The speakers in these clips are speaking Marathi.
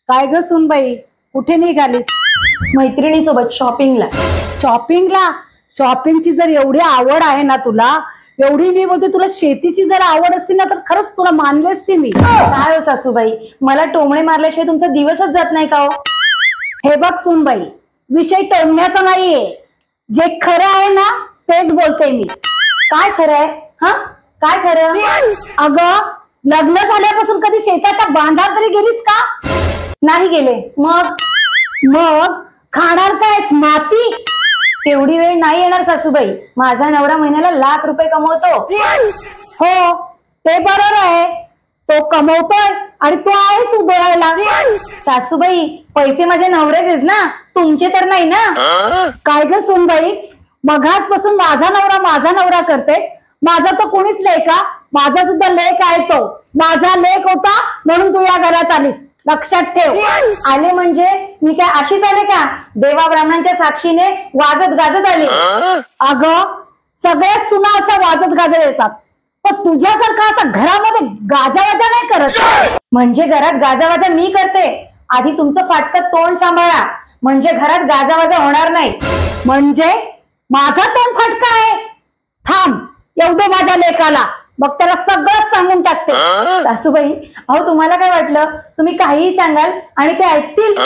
काय ग सुनबाई, कुठे निघालीस? मैत्रिणी सोबत शॉपिंगला. शॉपिंगला? शॉपिंगची जर एवढी आवड आहे ना तुला, एवढी मी बोलते तुला शेतीची जर आवड असती ना तर खरंच तुला मानले असते मी. काय हो सासूबाई, मला टोमणे मारल्याशिवाय तुमचा दिवसच जात नाही का हो? हे बघ सुनबाई, विषय टोमण्याचा नाहीये, जे खरं आहे ना तेच बोलते मी. काय खरं आहे? हा, काय खरं? अगं, लग्न झाल्यापासून कधी शेताच्या बांधात तरी गेलीस का? नाही गेले. मग मग खाणार कायस माती? तेवढी वेळ नाही येणार सासूबाई. माझा नवरा महिन्याला ₹1,00,000 कमवतो. हो, ते बरोबर आहे, तो कमवतोय आणि तो आहेस उभं राहायला. सासूबाई, पैसे माझे नवऱ्याचेच ना, तुमचे तर नाही ना. काय ग सुनबाई, मघाचपासून माझा नवरा करतेस. माझा तो कोणीच नाही का? माझा सुद्धा लेक आहे, तो माझा लेक होता म्हणून तू या घरात आलीस, लक्षात ठेव. आले म्हणजे मी काय अशीच आले का? देवा ब्राह्मणांच्या साक्षीने वाजत गाजत आले. अगं, सगळ्याच सुना असं वाजत गाजत येतात, पण तुझ्यासारखा असं घरामध्ये गाजावाजा नाही करत. म्हणजे घरात गाजावाजा मी करते? आधी तुमचं फाटकं तोंड सांभाळा, म्हणजे घरात गाजावाजा होणार नाही. म्हणजे माझा तोंड फटका आहे? थांब, येऊ दे माझ्या लेकाला, मग त्याला सगळं सांगून टाकते. सासूबाई, अहो तुम्हाला काय वाटलं? तुम्ही काहीही सांगाल आणि ते ऐकतील?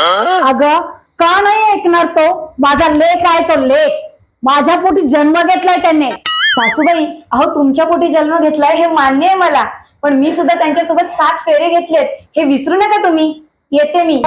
अगं, का नाही ऐकणार? तो माझा लेक आहे, तो लेक. माझ्या पोटी जन्म घेतलाय त्याने. सासूबाई, अहो तुमच्या पोटी जन्म घेतलाय हे मान्य आहे मला, पण मी सुद्धा त्यांच्यासोबत 7 फेरे घेतलेत, हे विसरू नका तुम्ही. येते मी.